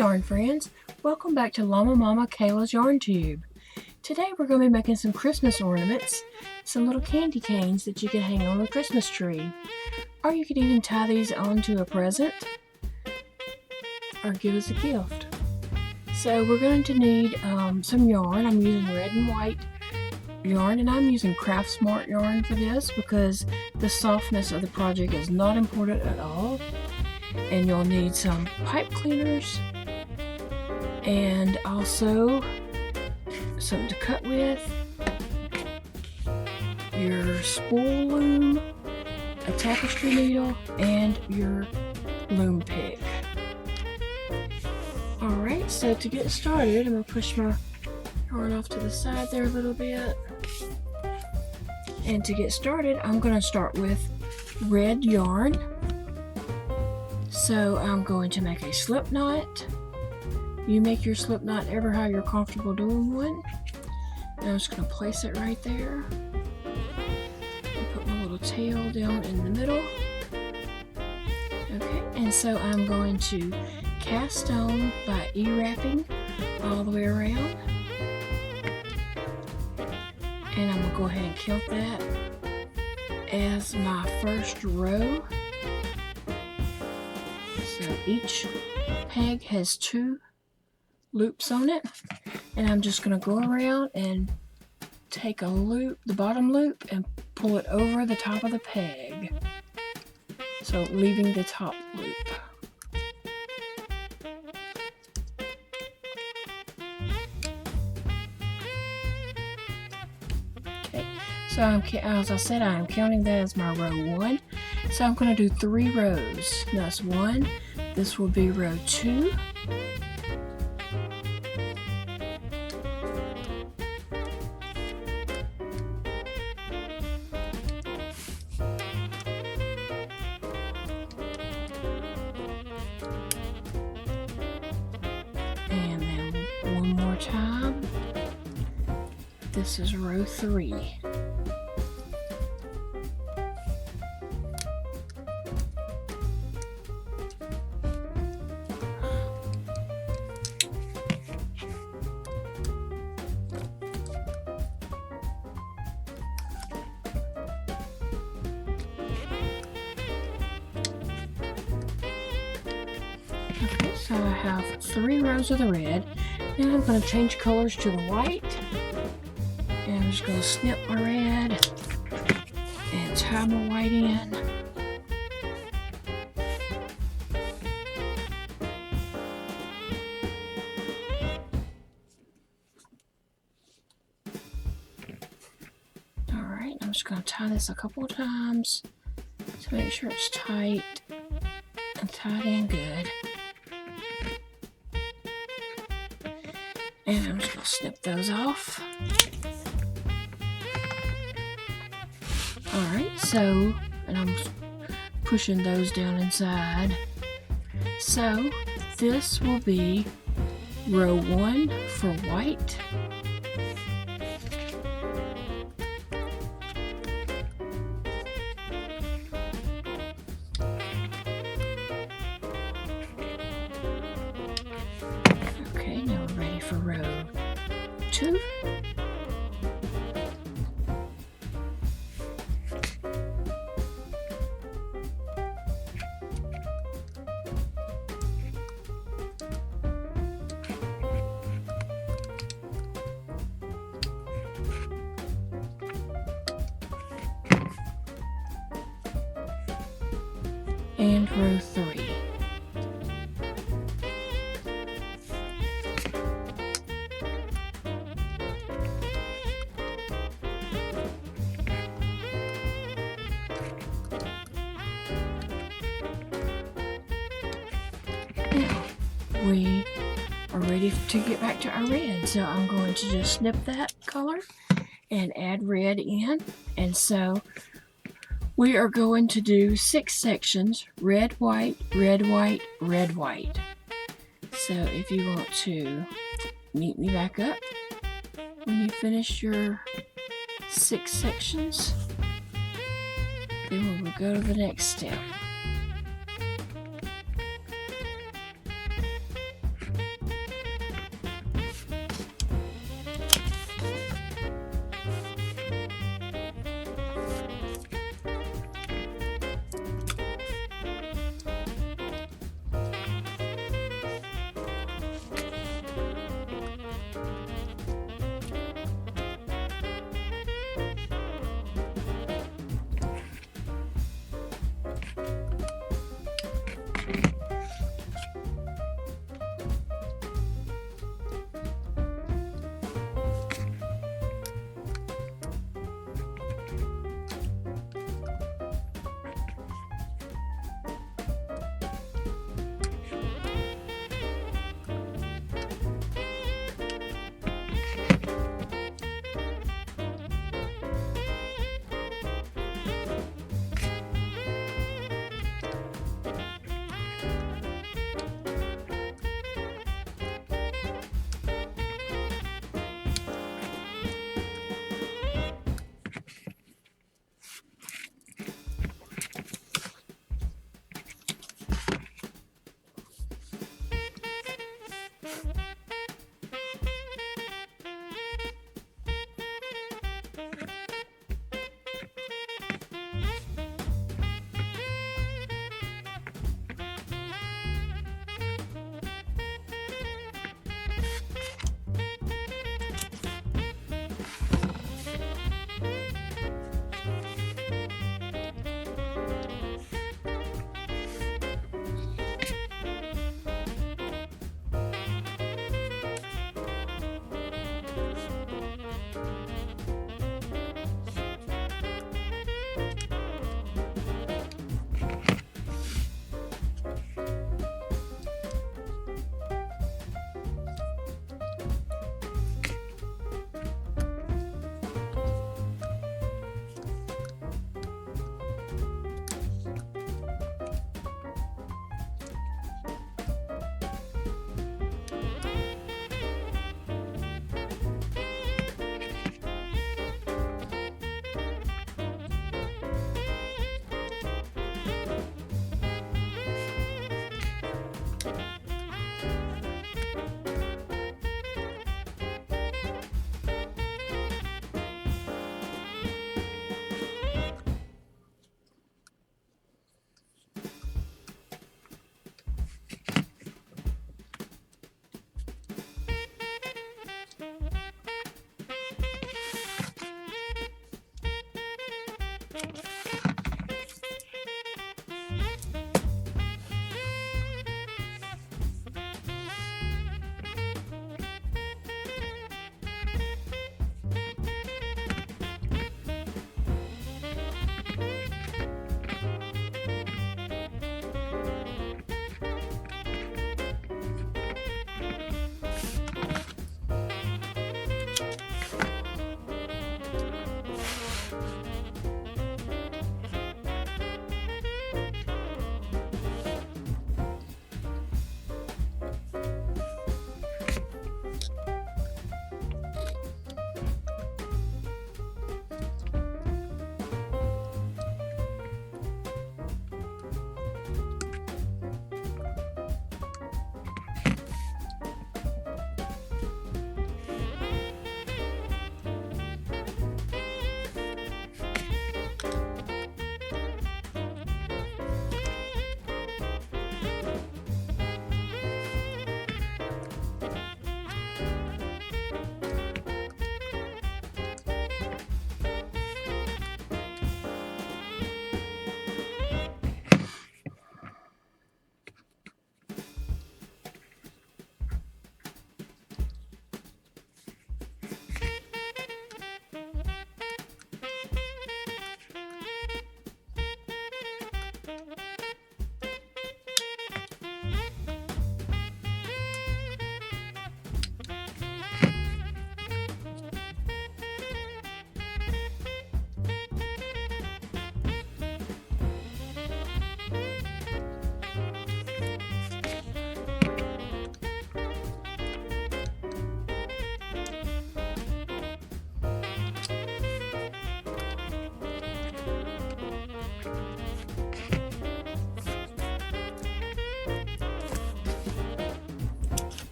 yarn friends, welcome back to LlamaMamaKayla's yarn tube. Today we're going to be making some Christmas ornaments, some little candy canes that you can hang on the Christmas tree. Or you could even tie these onto a present or give as a gift. So we're going to need some yarn. I'm using red and white yarn, and I'm using Craft Smart yarn for this because the softness of the project is not important at all. And you'll need some pipe cleaners and also something to cut with, your spool loom, a tapestry needle, and your loom pick. Alright, so to get started, I'm going to push my yarn off to the side there a little bit. And to get started, I'm going to start with red yarn. So I'm going to make a slip knot. You make your slip knot ever how you're comfortable doing one. And I'm just going to place it right there. And put my little tail down in the middle. Okay, and so I'm going to cast on by E-wrapping all the way around. And I'm going to go ahead and count that as my first row. So each peg has 2 loops on it, and I'm just going to go around and take a loop, the bottom loop, and pull it over the top of the peg, so leaving the top loop. Okay, so as I said, I'm counting that as my row 1. So I'm going to do 3 rows. That's 1. This will be row 2. And then one more time. This is row 3. Okay, so I have 3 rows of the red. Now I'm going to change colors to the white. And I'm just going to snip my red and tie my white in. Alright, I'm just going to tie this a couple of times to make sure it's tight and tied in good. And I'm just going to snip those off. Alright, so, and I'm pushing those down inside. So, this will be row 1 for white. Okay, now we're ready for row 2. And row 3. Now we are ready to get back to our red, so I'm going to just snip that color and add red in. And so we are going to do 6 sections, red, white, red, white, red, white. So if you want to meet me back up when you finish your 6 sections, then we will go to the next step.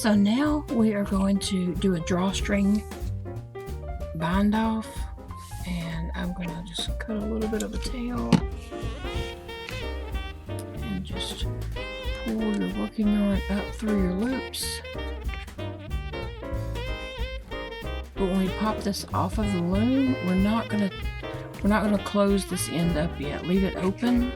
So now we are going to do a drawstring bind off, and I'm going to just cut a little bit of a tail and just pull your working yarn up through your loops. But when we pop this off of the loom, we're not gonna close this end up yet. Leave it open.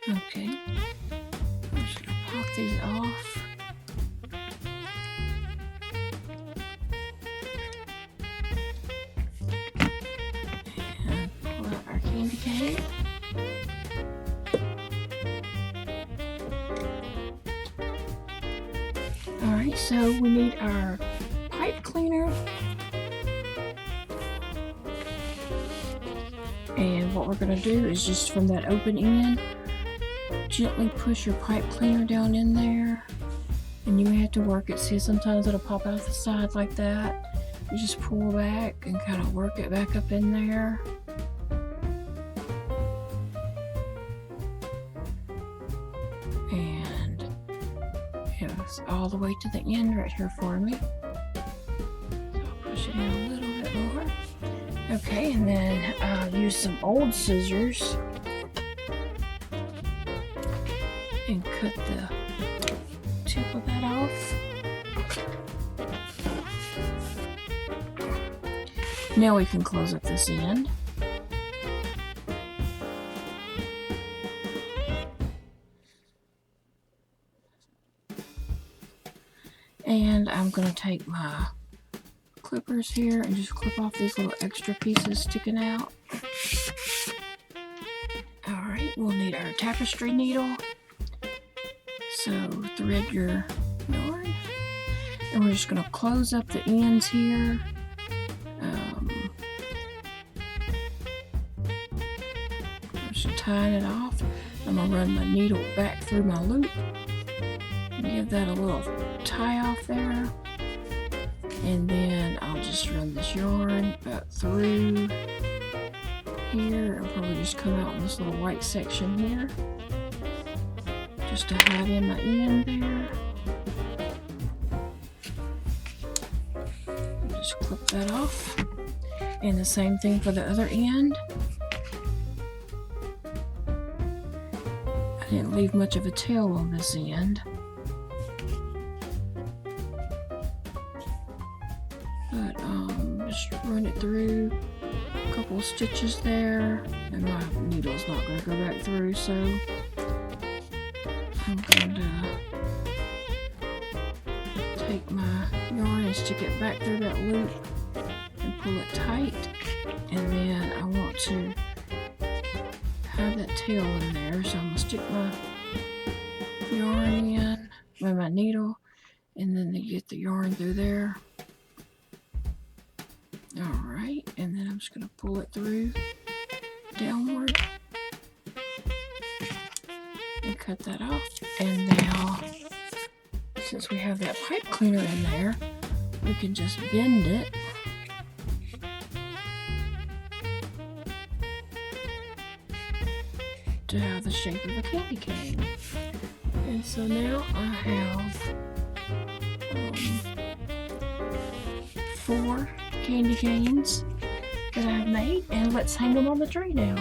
Okay, I'm just gonna pop these off. And pull out our candy cane. Alright, so we need our pipe cleaner. And what we're gonna do is just from that open end, gently push your pipe cleaner down in there, and you may have to work it. See, sometimes it'll pop out the side like that. You just pull back and kind of work it back up in there. And it's all the way to the end right here for me. So I'll push it in a little bit more. Okay, and then I'll use some old scissors and cut the tip of that off. Now we can close up this end. And I'm going to take my clippers here and just clip off these little extra pieces sticking out. Alright, we'll need our tapestry needle. So thread your yarn, and we're just going to close up the ends here. Just tying it off. I'm going to run my needle back through my loop and give that a little tie off there. And then I'll just run this yarn up through here and probably just come out in this little white section here, just to hide in my end there. Just clip that off. And the same thing for the other end. I didn't leave much of a tail on this end. But just run it through a couple of stitches there. And my needle's not going to go back through, so I'm going to take my yarn and stick it back through that loop and pull it tight. And then I want to have that tail in there, so I'm going to stick my yarn in with my needle and then get the yarn through there. Alright, and then I'm just going to pull it through downward and cut that off. And now, since we have that pipe cleaner in there, we can just bend it to have the shape of a candy cane. And so now I have 4 candy canes that I've made, and let's hang them on the tree now.